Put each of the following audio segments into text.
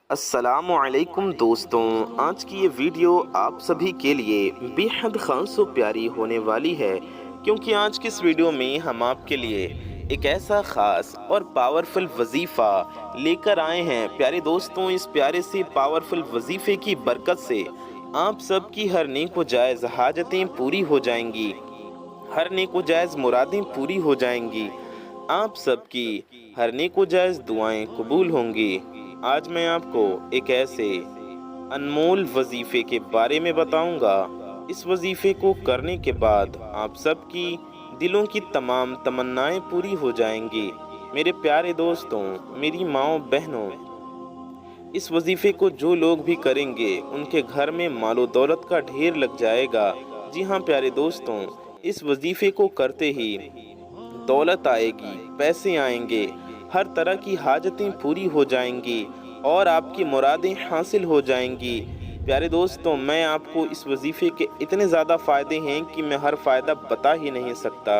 السلام علیکم دوستوں، آج کی یہ ویڈیو آپ سبھی کے لیے بے حد خاص و پیاری ہونے والی ہے، کیونکہ آج کی اس ویڈیو میں ہم آپ کے لیے ایک ایسا خاص اور پاورفل وظیفہ لے کر آئے ہیں۔ پیارے دوستوں، اس پیارے سے پاورفل وظیفے کی برکت سے آپ سب کی ہر نیک و جائز حاجتیں پوری ہو جائیں گی، ہر نیک و جائز مرادیں پوری ہو جائیں گی، آپ سب کی ہر نیک و جائز دعائیں قبول ہوں گی۔ آج میں آپ کو ایک ایسے انمول وظیفے کے بارے میں بتاؤں گا۔ اس وظیفے کو کرنے کے بعد آپ سب کی دلوں کی تمام تمنائیں پوری ہو جائیں گی۔ میرے پیارے دوستوں، میری ماؤں بہنوں، اس وظیفے کو جو لوگ بھی کریں گے ان کے گھر میں مال و دولت کا ڈھیر لگ جائے گا۔ جی ہاں پیارے دوستوں، اس وظیفے کو کرتے ہی دولت آئے گی، پیسے آئیں گے، ہر طرح کی حاجتیں پوری ہو جائیں گی اور آپ کی مرادیں حاصل ہو جائیں گی۔ پیارے دوستوں، میں آپ کو اس وظیفے کے اتنے زیادہ فائدے ہیں کہ میں ہر فائدہ بتا ہی نہیں سکتا۔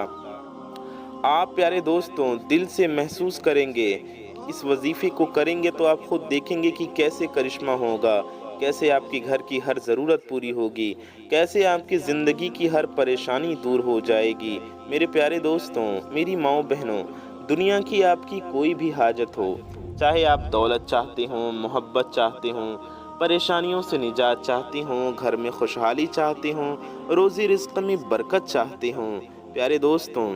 آپ پیارے دوستوں دل سے محسوس کریں گے، اس وظیفے کو کریں گے تو آپ خود دیکھیں گے کہ کیسے کرشمہ ہوگا، کیسے آپ کی گھر کی ہر ضرورت پوری ہوگی، کیسے آپ کی زندگی کی ہر پریشانی دور ہو جائے گی۔ میرے پیارے دوستوں، میری ماؤں بہنوں، دنیا کی آپ کی کوئی بھی حاجت ہو، چاہے آپ دولت چاہتے ہوں، محبت چاہتے ہوں، پریشانیوں سے نجات چاہتے ہوں، گھر میں خوشحالی چاہتے ہوں، روزی رزق میں برکت چاہتے ہوں، پیارے دوستوں،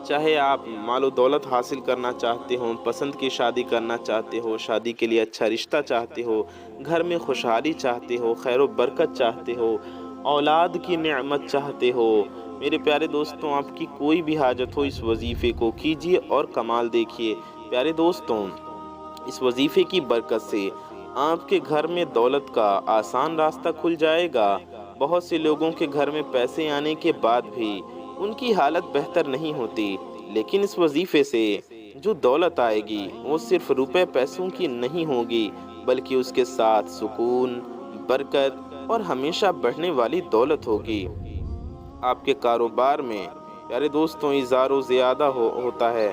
چاہے آپ مال و دولت حاصل کرنا چاہتے ہوں، پسند کی شادی کرنا چاہتے ہو، شادی کے لیے اچھا رشتہ چاہتے ہو، گھر میں خوشحالی چاہتے ہو، خیر و برکت چاہتے ہو، اولاد کی نعمت چاہتے ہو، میرے پیارے دوستوں، آپ کی کوئی بھی حاجت ہو، اس وظیفے کو کیجیے اور کمال دیکھیے۔ پیارے دوستوں، اس وظیفے کی برکت سے آپ کے گھر میں دولت کا آسان راستہ کھل جائے گا۔ بہت سے لوگوں کے گھر میں پیسے آنے کے بعد بھی ان کی حالت بہتر نہیں ہوتی، لیکن اس وظیفے سے جو دولت آئے گی وہ صرف روپے پیسوں کی نہیں ہوگی، بلکہ اس کے ساتھ سکون، برکت اور ہمیشہ بڑھنے والی دولت ہوگی۔ آپ کے کاروبار میں پیارے دوستوں اضافہ و زیادہ ہوتا ہے۔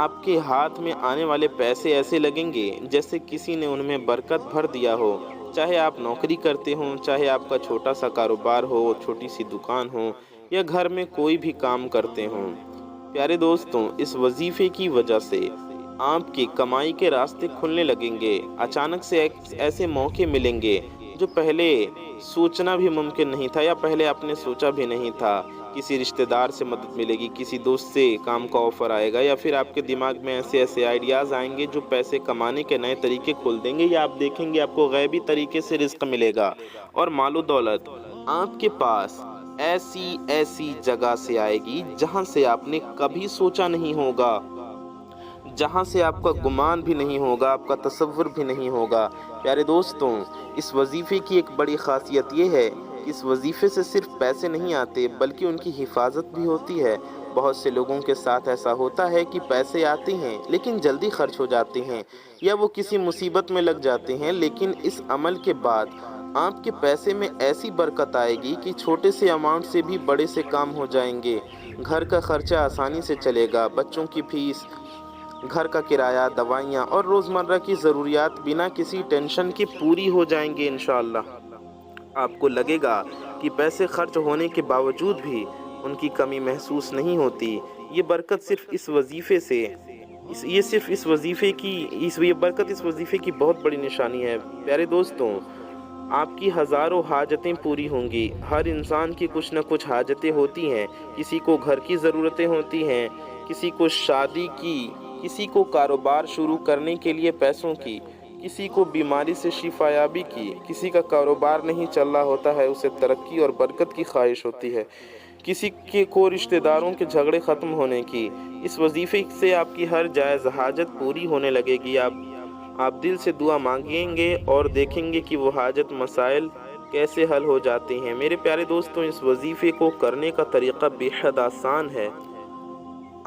آپ کے ہاتھ میں آنے والے پیسے ایسے لگیں گے جیسے کسی نے ان میں برکت بھر دیا ہو۔ چاہے آپ نوکری کرتے ہوں، چاہے آپ کا چھوٹا سا کاروبار ہو، چھوٹی سی دکان ہو، یا گھر میں کوئی بھی کام کرتے ہوں، پیارے دوستوں، اس وظیفے کی وجہ سے آپ کی کمائی کے راستے کھلنے لگیں گے۔ اچانک سے ایسے موقع ملیں گے جو پہلے سوچنا بھی ممکن نہیں تھا، یا پہلے آپ نے سوچا بھی نہیں تھا۔ کسی رشتہ دار سے مدد ملے گی، کسی دوست سے کام کا آفر آئے گا، یا پھر آپ کے دماغ میں ایسے آئیڈیاز آئیں گے جو پیسے کمانے کے نئے طریقے کھول دیں گے، یا آپ دیکھیں گے آپ کو غیبی طریقے سے رزق ملے گا اور مال و دولت آپ کے پاس ایسی جگہ سے آئے گی جہاں سے آپ نے کبھی سوچا نہیں ہوگا، جہاں سے آپ کا گمان بھی نہیں ہوگا، آپ کا تصور بھی نہیں ہوگا۔ پیارے دوستوں، اس وظیفے کی ایک بڑی خاصیت یہ ہے کہ اس وظیفے سے صرف پیسے نہیں آتے بلکہ ان کی حفاظت بھی ہوتی ہے۔ بہت سے لوگوں کے ساتھ ایسا ہوتا ہے کہ پیسے آتے ہیں لیکن جلدی خرچ ہو جاتے ہیں، یا وہ کسی مصیبت میں لگ جاتے ہیں، لیکن اس عمل کے بعد آپ کے پیسے میں ایسی برکت آئے گی کہ چھوٹے سے اماؤنٹ سے بھی بڑے سے کام ہو جائیں گے۔ گھر کا خرچہ آسانی سے چلے گا، بچوں کی فیس، گھر کا کرایہ، دوائیاں اور روزمرہ کی ضروریات بنا کسی ٹینشن کے پوری ہو جائیں گے انشاءاللہ۔ آپ کو لگے گا کہ پیسے خرچ ہونے کے باوجود بھی ان کی کمی محسوس نہیں ہوتی۔ یہ برکت صرف اس وظیفے سے، یہ برکت اس وظیفے کی بہت بڑی نشانی ہے۔ پیارے دوستوں، آپ کی ہزاروں حاجتیں پوری ہوں گی۔ ہر انسان کی کچھ نہ کچھ حاجتیں ہوتی ہیں، کسی کو گھر کی ضرورتیں ہوتی ہیں، کسی کو شادی کی، کسی کو کاروبار شروع کرنے کے لیے پیسوں کی، کسی کو بیماری سے شفا یابی کی، کسی کا کاروبار نہیں چل رہا ہوتا ہے، اسے ترقی اور برکت کی خواہش ہوتی ہے، کسی کو رشتہ داروں کے جھگڑے ختم ہونے کی۔ اس وظیفے سے آپ کی ہر جائز حاجت پوری ہونے لگے گی۔ آپ دل سے دعا مانگیں گے اور دیکھیں گے کہ وہ حاجت مسائل کیسے حل ہو جاتے ہیں۔ میرے پیارے دوستوں، اس وظیفے کو کرنے کا طریقہ بے حد آسان ہے۔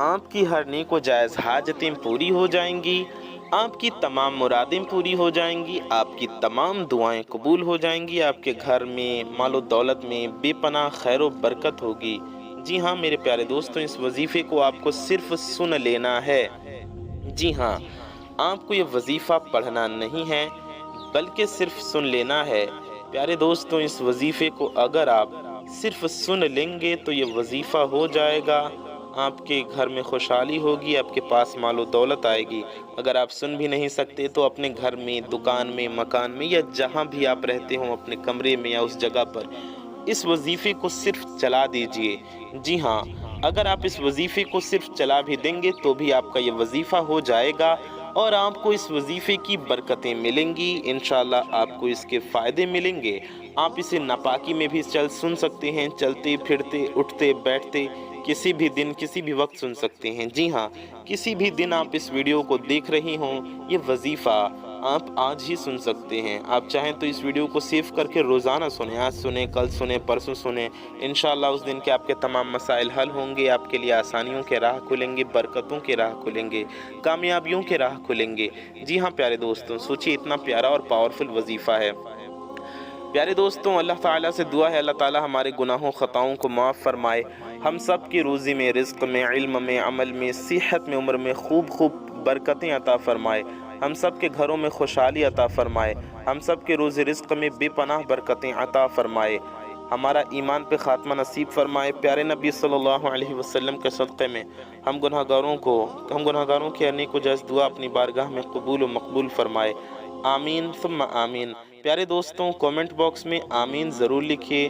آپ کی ہر نیک و جائز حاجتیں پوری ہو جائیں گی، آپ کی تمام مرادیں پوری ہو جائیں گی، آپ کی تمام دعائیں قبول ہو جائیں گی، آپ کے گھر میں مال و دولت میں بے پناہ خیر و برکت ہوگی۔ جی ہاں میرے پیارے دوستوں، اس وظیفے کو آپ کو صرف سن لینا ہے۔ جی ہاں، آپ کو یہ وظیفہ پڑھنا نہیں ہے بلکہ صرف سن لینا ہے۔ پیارے دوستوں، اس وظیفے کو اگر آپ صرف سن لیں گے تو یہ وظیفہ ہو جائے گا، آپ کے گھر میں خوشحالی ہوگی، آپ کے پاس مال و دولت آئے گی۔ اگر آپ سن بھی نہیں سکتے تو اپنے گھر میں، دکان میں، مکان میں یا جہاں بھی آپ رہتے ہوں، اپنے کمرے میں یا اس جگہ پر اس وظیفے کو صرف چلا دیجئے۔ جی ہاں، اگر آپ اس وظیفے کو صرف چلا بھی دیں گے تو بھی آپ کا یہ وظیفہ ہو جائے گا اور آپ کو اس وظیفے کی برکتیں ملیں گی، انشاءاللہ آپ کو اس کے فائدے ملیں گے۔ آپ اسے ناپاکی میں بھی سن سکتے ہیں، چلتے پھرتے، اٹھتے بیٹھتے، کسی بھی دن، کسی بھی وقت سن سکتے ہیں۔ جی ہاں، کسی بھی دن آپ اس ویڈیو کو دیکھ رہی ہوں، یہ وظیفہ آپ آج ہی سن سکتے ہیں۔ آپ چاہیں تو اس ویڈیو کو سیو کر کے روزانہ سنیں، آج سنیں، کل سنیں، پرسوں سنیں، انشاءاللہ اس دن کے آپ کے تمام مسائل حل ہوں گے، آپ کے لیے آسانیوں کے راہ کھلیں گے، برکتوں کے راہ کھلیں گے، کامیابیوں کے راہ کھلیں گے۔ جی ہاں پیارے دوستوں، سوچیے اتنا پیارا اور پاورفل وظیفہ ہے۔ پیارے دوستوں، اللہ تعالیٰ سے دعا ہے اللہ تعالیٰ ہمارے گناہوں خطاؤں کو معاف فرمائے، ہم سب کی روزی میں، رزق میں، علم میں، عمل میں، صحت میں، عمر میں خوب برکتیں عطا فرمائے، ہم سب کے گھروں میں خوشحالی عطا فرمائے، ہم سب کے روزی رزق میں بے پناہ برکتیں عطا فرمائے، ہمارا ایمان پہ خاتمہ نصیب فرمائے۔ پیارے نبی صلی اللہ علیہ وسلم کے صدقے میں ہم گناہگاروں کی نیک و جائز دعا اپنی بارگاہ میں قبول و مقبول فرمائے۔ آمین ثم آمین۔ پیارے دوستوں، کومنٹ باکس میں آمین ضرور لکھیے،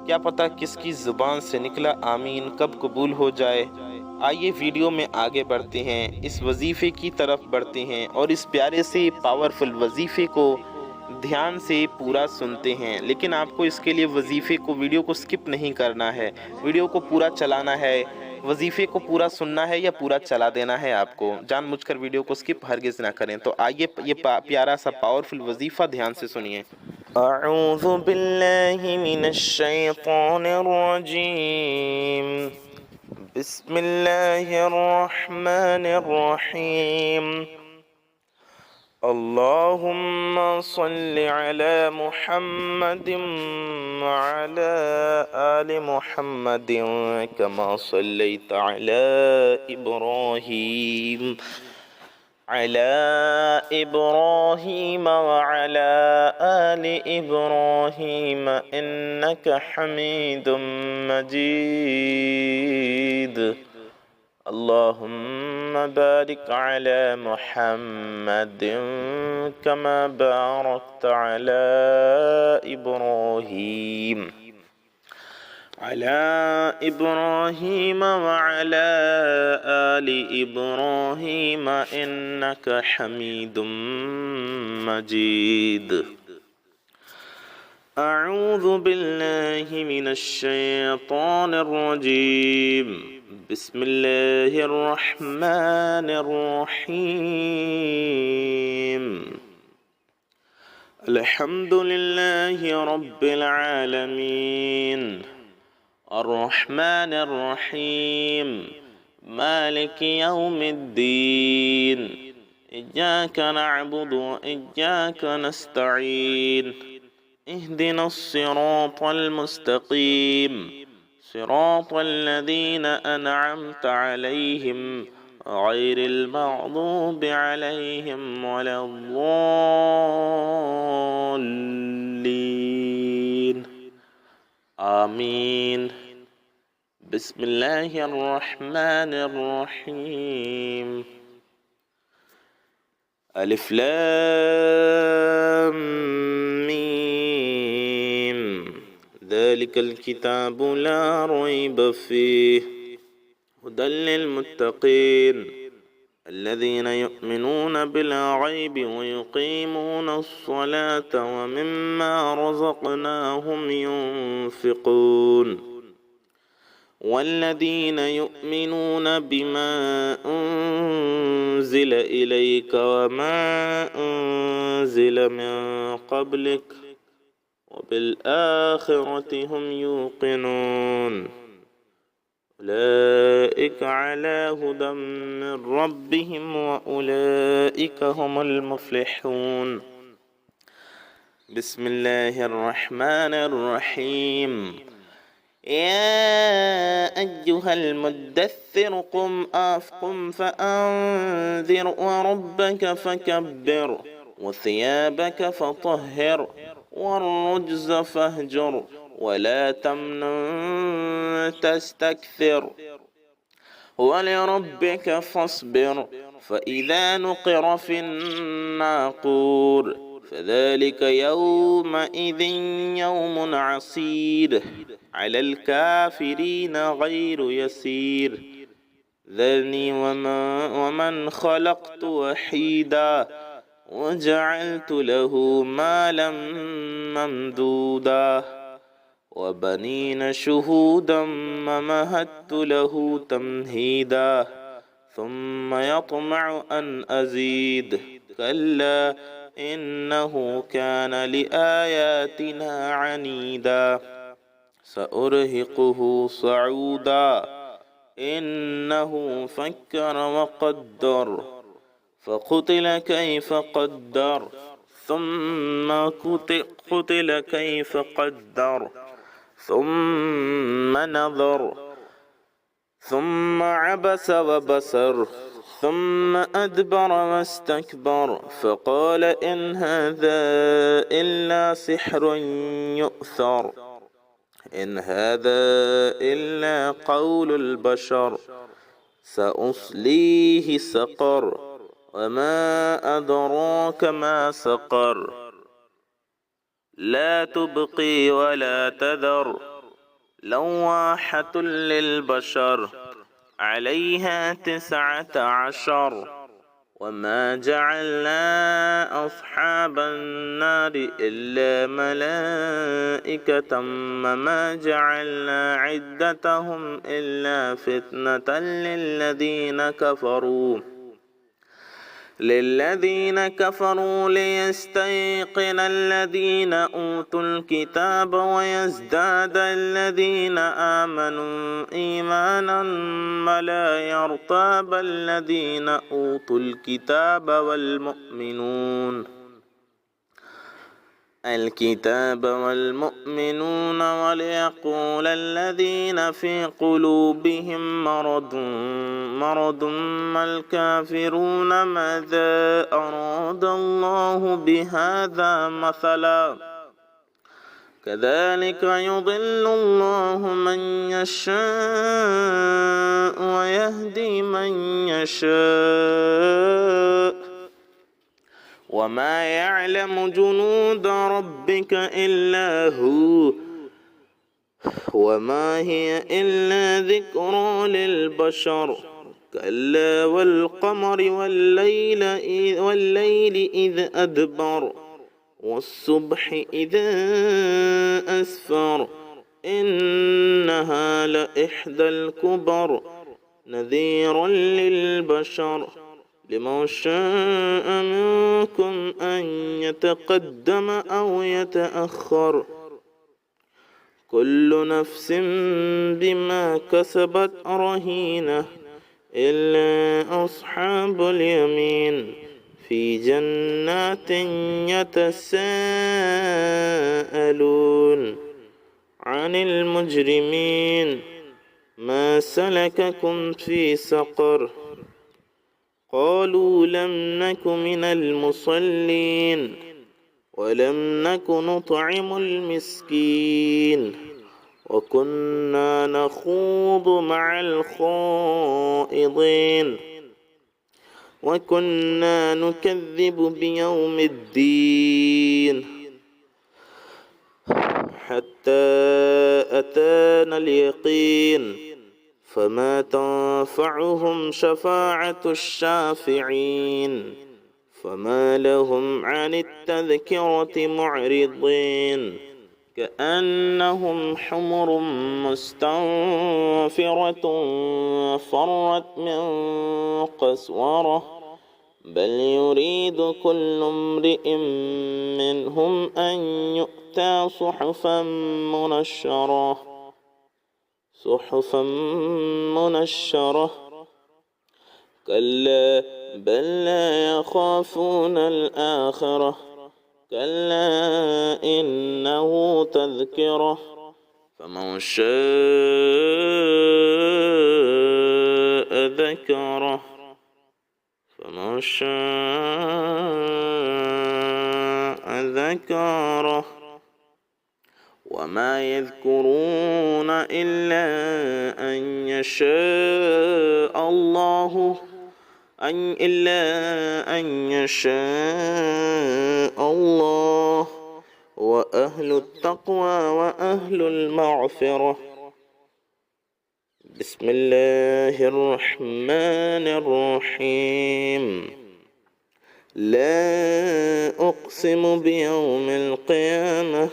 کیا پتہ کس کی زبان سے نکلا آمین کب قبول ہو جائے۔ آئیے ویڈیو میں آگے بڑھتے ہیں، اس وظیفے کی طرف بڑھتے ہیں اور اس پیارے سے پاورفل وظیفے کو دھیان سے پورا سنتے ہیں۔ لیکن آپ کو اس کے لیے وظیفے کو، ویڈیو کو سکپ نہیں کرنا ہے، ویڈیو کو پورا چلانا ہے، وظیفے کو پورا سننا ہے یا پورا چلا دینا ہے آپ کو، جان مجھ کر ویڈیو کو سکپ ہرگز نہ کریں۔ تو آئیے یہ پیارا سا پاورفل وظیفہ دھیان سے سنیے۔ اعوذ باللہ من الشیطان الرجیم، بسم اللہ الرحمن الرحیم، اللہم صل علی محمد وعلی آل محمد کما صلیت علی ابراہیم وعلى آل إبراهيم إنك حميد مجيد، اللهم بارك على محمد كما باركت على إبراهيم وعلى آل إبراهيم إنك حميد مجيد۔ أعوذ بالله من الشيطان الرجيم، بسم الله الرحمن الرحيم، الحمد لله رب العالمين، الرحمن الرحيم، مالك يوم الدين، إياك نعبد وإياك نستعين، اهدنا الصراط المستقيم، صراط الذين أنعمت عليهم غير المغضوب عليهم ولا الضالين، آمين۔ بسم الله الرحمن الرحيم، ألف لام ميم، ذلك الكتاب لا ريب فيه هدى للمتقين الذين يؤمنون بالغيب ويقيمون الصلاة ومما رزقناهم ينفقون، والذين يؤمنون بما أنزل إليك وما أنزل من قبلك وبالآخرة هم يوقنون، أولئك على هدى من ربهم وأولئك هم المفلحون۔ بسم الله الرحمن الرحيم، يا أيها المدثر قم فأنذر وربك فكبر وثيابك فطهر والرجز فاهجر ولا تمنن تستكثر ولربك فاصبر فإذا نقر في الناقور فذلك يومئذ يوم عسير على الكافرين غير يسير ذرني ومن خلقت وحيدا وجعلت له مالا ممدودا وبنين شهودا ومهدت له تمهيدا ثم يطمع أن أزيد كلا إنه كان لآياتنا عنيدا سأرهقه صعودا إنه فكر وقدر فقتل كيف قدر ثم قتل كيف قدر ثم نظر ثم عبس وبسر ثم أدبر واستكبر فقال إن هذا إلا سحر يؤثر إن هذا إلا قول البشر سأصليه سقر وما أدراك ما سقر لا تبقي ولا تذر لواحة للبشر عليها 19 وما جعلنا أصحاب النار إلا ملائكة وما جعلنا عدتهم إلا فتنة للذين كفروا ليستيقن الذين أوتوا الكتاب ويزداد الذين آمنوا إيمانا ولا يرتاب الذين أوتوا الكتاب والمؤمنون وليقول الذين في قلوبهم مرض ما الكافرون ماذا أراد الله بهذا مثلا كذلك يضل الله من يشاء ويهدي من يشاء وما يعلم جنود ربك إلا هو وما هي إلا ذكرى للبشر كلا والقمر والليل إذ أدبر والصبح إذا أسفر إنها لإحدى الكبر نذيرا للبشر لمن شاء منكم أن يتقدم أو يتأخر كل نفس بما كسبت رهينة إلا أصحاب اليمين في جنات يتساءلون عن المجرمين ما سلككم في سقر قالوا لم نك من المصلين ولم نك نطعم المسكين وكنا نخوض مع الخائضين وكنا نكذب بيوم الدين حتى أتانا اليقين فما تنفعهم شفاعة الشافعين فما لهم عن التذكرة معرضين كأنهم حمر مستنفرة فرت من قسورة بل يريد كل امرئ منهم أن يؤتى صحفا منشرة كلا بل لا يخافون الآخرة كلا إنه تذكرة فمن شاء ذكره فمن شاء ذكره وما يذكرون إلا أن يشاء الله وأهل التقوى وأهل المغفرة. بسم الله الرحمن الرحيم. لا أقسم بيوم القيامة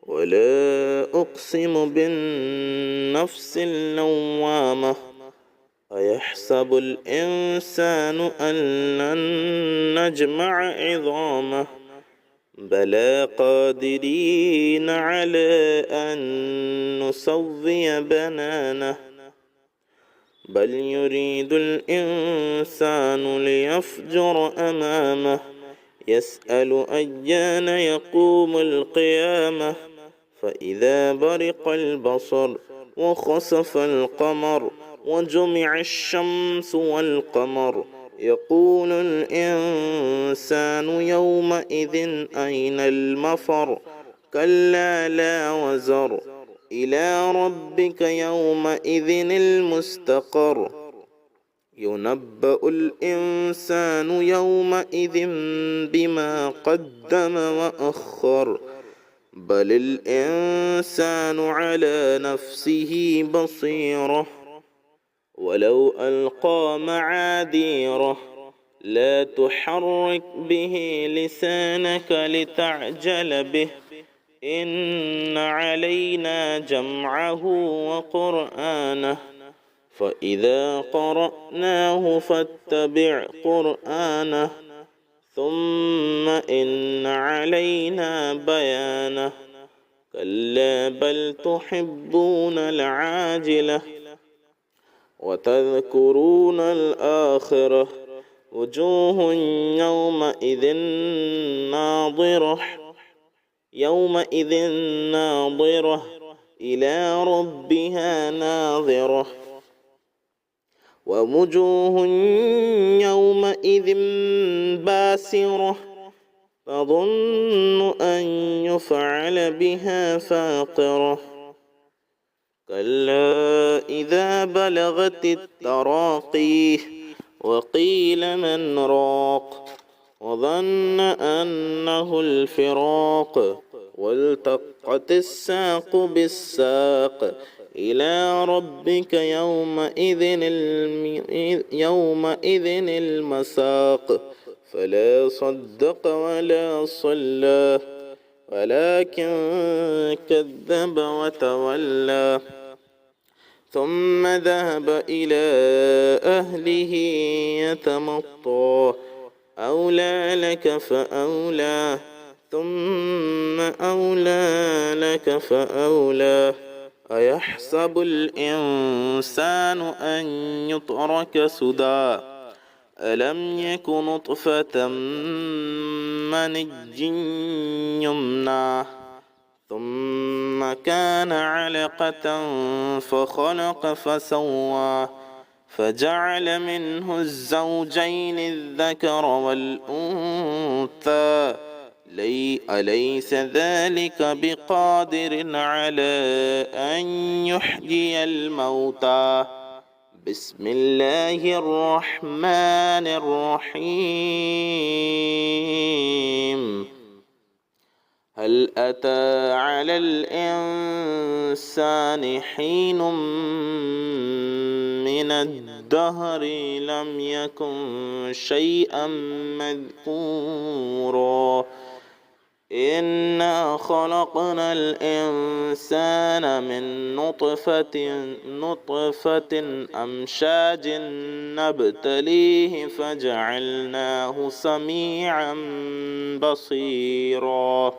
ولا أقسم بالنفس اللوامة أيحسب الإنسان أن لن نجمع عظامه بلى قادرين على أن نسوي بنانه بل يريد الإنسان ليفجر أمامه يسأل أيان يقوم القيامة فإذا برق البصر وخسف القمر وجمع الشمس والقمر يقول الإنسان يومئذ أين المفر كلا لا وزر إلى ربك يومئذ المستقر ينبأ الإنسان يومئذ بما قدم وأخر بل الإنسان على نفسه بصيرة ولو ألقى معاذيره لا تحرك به لسانك لتعجل به إن علينا جمعه وقرآنه فإذا قرأناه فاتبع قرآنه ثم إن علينا بيانه كلا بل تحبون العاجلة وتذكرون الآخرة وجوه يومئذ ناظرة إلى ربها ناظرة ووجوه يومئذ باسرة تظن أن يفعل بها فاقرة كلا إذا بلغت التراقي وقيل من راق وظن أنه الفراق والتقت الساق بالساق إلى ربك يومئذ المساق فلا صدق ولا صلى ولكن كذب وتولى ثم ذهب إلى أهله يتمطى أولى لك فأولى ثم أولى لك فأولى أيحسب الإنسان أن يترك سدى ألم يك نطفة مني يمنى ثم كان علقة فخلق فسوى فجعل منه الزوجين الذكر والأنثى أليس ذلك بقادر على أن يحيي الموتى بسم الله الرحمن الرحيم هل أتى على الإنسان حين من الدهر لم يكن شيئا مذكورا إنا خلقنا الإنسان من نطفة أمشاج نبتليه فجعلناه سميعا بصيرا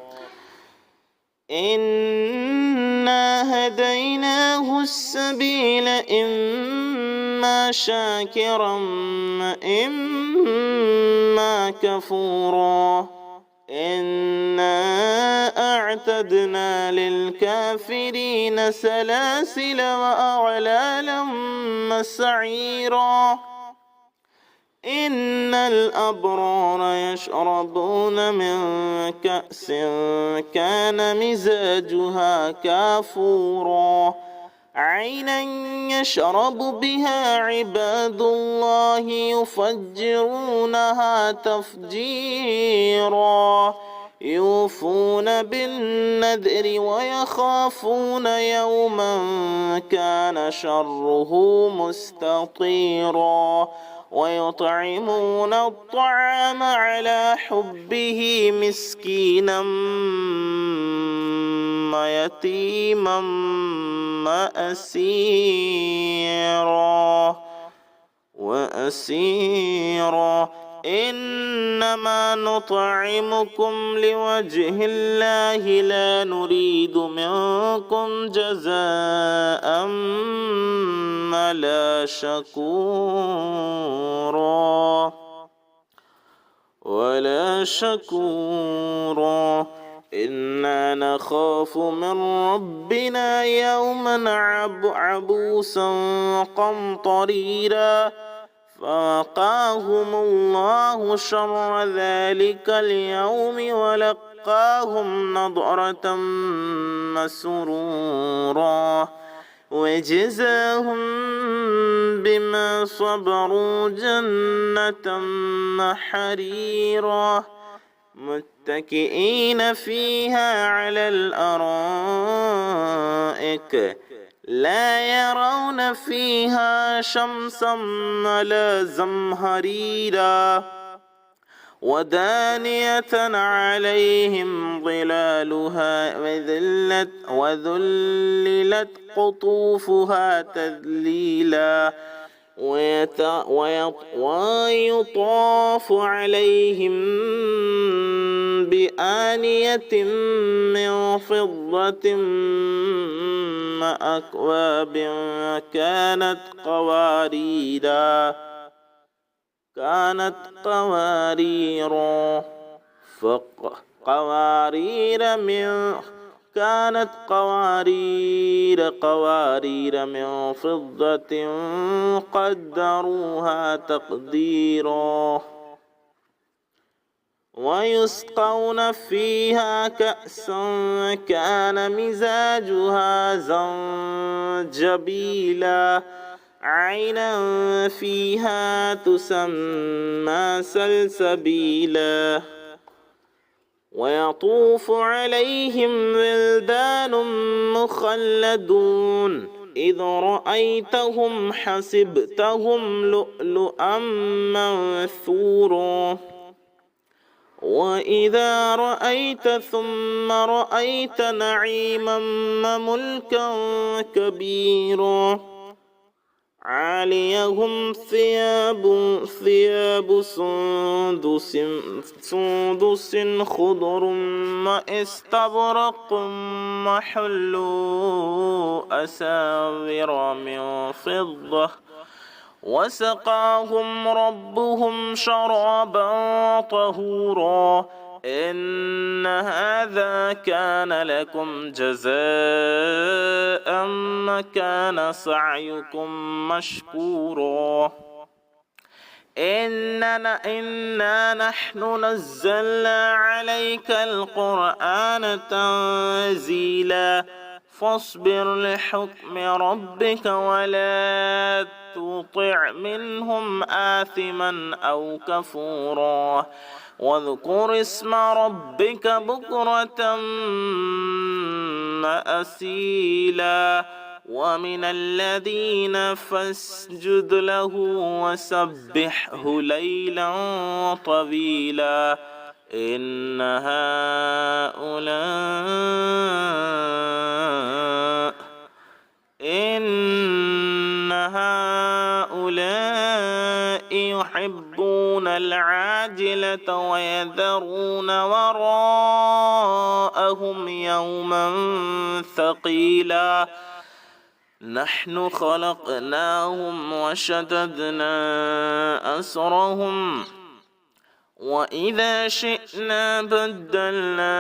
إنا هديناه السبيل إما شاكرا وإما كفورا إنا وأعتدنا للكافرين سلاسل وأغلالا مسعيرا إن الأبرار يشربون من كأس كان مزاجها كافورا عينا يشرب بها عباد الله يفجرونها تفجيرا يوفون بالنذر ويخافون يوما كان شره مستطيرا ويطعمون الطعام على حبه مسكينا ويتيما وأسيرا إنما نطعمكم لوجه الله لا نريد منكم جزاء ولا شكورا إنا نخاف من ربنا يوما عبوسا قمطريرا فوقاهم الله شر ذلك اليوم ولقاهم نضرة مسرورا وجزاهم بما صبروا جنة حريرا متكئين فيها على الأرائك لا يرون فيها شمسا ولا زمهريرا ودانية عليهم ظلالها وذللت قطوفها تذليلا ويطاف عليهم بآنية من فضة وأكواب كانت قوارير من فضة قدروها تقديرا ويسقون فيها كأسا كان مزاجها زنجبيلا عينا فيها تسمى سلسبيلا ويطوف عليهم ولدان مخلدون إذ رأيتهم حسبتهم لؤلؤا منثورا وإذا رأيت ثم رأيت نعيما وملكا كبيرا عاليهم ثياب سندس خضر واستبرق وحلوا أساور من فضة وسقاهم ربهم شرابا طهورا إن هذا كان لكم جزاء وكان سعيكم مشكورا إنا نحن نزلنا عليك القرآن تنزيلا فاصبر لحكم ربك ولا تطع منهم آثما أو كفورا واذكر اسم ربك بكرة وأصيلا ومن الليل فاسجد له وسبحه ليلا طويلا إن هؤلاء يحبون العاجلة ويذرون وراءهم يوما ثقيلا نحن خلقناهم وشددنا أسرهم وَإِذَا شِئْنَا بَدَّلْنَا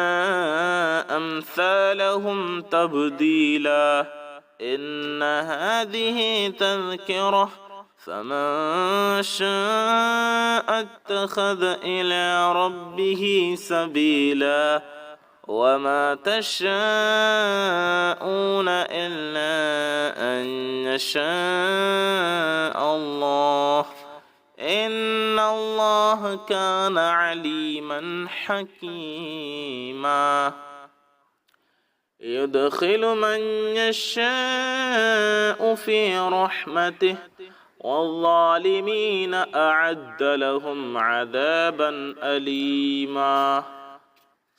أَمْثَالَهُمْ تَبْدِيلًا إِنَّ هَذِهِ تَذْكِرَةٌ فَمَن شَاءَ اتَّخَذَ إِلَى رَبِّهِ سَبِيلًا وَمَا تَشَاءُونَ إِلَّا أَن يَشَاءَ اللَّهُ إِنَّ اللَّهَ كَانَ عَلِيمًا حَكِيمًا يُدْخِلُ مَن يَشَاءُ فِي رَحْمَتِهِ وَالظَّالِمِينَ أَعَدَّ لَهُمْ عَذَابًا أَلِيمًا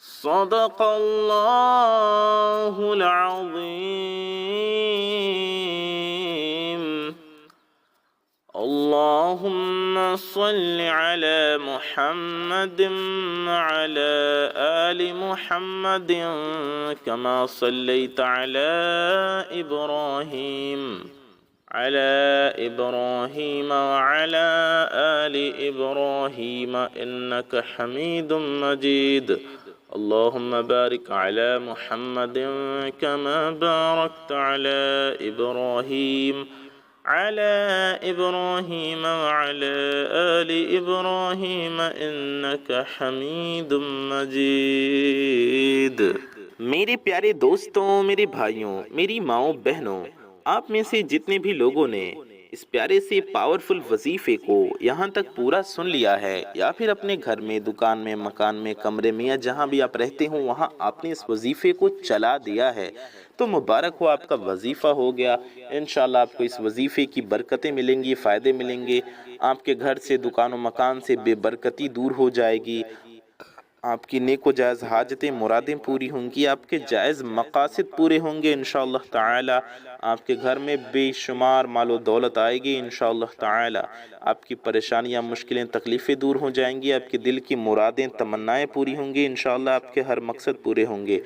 صدق الله العظيم اللهم صل على محمد وعلى آل محمد كما صليت على إبراهيم وعلى آل إبراهيم إنك حميد مجيد اللهم بارك على محمد كما باركت على إبراهيم وعلى آل إبراهيم إنك حميد مجيد میرے پیارے دوستوں، میرے بھائیوں، میری ماؤں بہنوں، آپ میں سے جتنے بھی لوگوں نے اس پیارے سے پاورفل وظیفے کو یہاں تک پورا سن لیا ہے یا پھر اپنے گھر میں، دکان میں، مکان میں، کمرے میں یا جہاں بھی آپ رہتے ہوں وہاں آپ نے اس وظیفے کو چلا دیا ہے تو مبارک ہو، آپ کا وظیفہ ہو گیا۔ انشاءاللہ آپ کو اس وظیفے کی برکتیں ملیں گی، فائدے ملیں گے، آپ کے گھر سے، دکان و مکان سے بے برکتی دور ہو جائے گی، آپ کی نیک و جائز حاجتیں، مرادیں پوری ہوں گی، آپ کے جائز مقاصد پورے ہوں گے انشاءاللہ تعالی، آپ کے گھر میں بے شمار مال و دولت آئے گی انشاءاللہ تعالی، آپ کی پریشانیاں، مشکلیں، تکلیفیں دور ہو جائیں گی، آپ کے دل کی مرادیں، تمنائیں پوری ہوں گی انشاءاللہ، آپ کے ہر مقصد پورے ہوں گے۔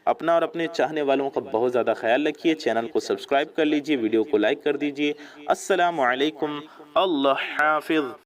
اپنا اور اپنے چاہنے والوں کا بہت زیادہ خیال رکھیے، چینل کو سبسکرائب کر لیجئے، ویڈیو کو لائک کر دیجئے۔ السلام علیکم، اللہ حافظ۔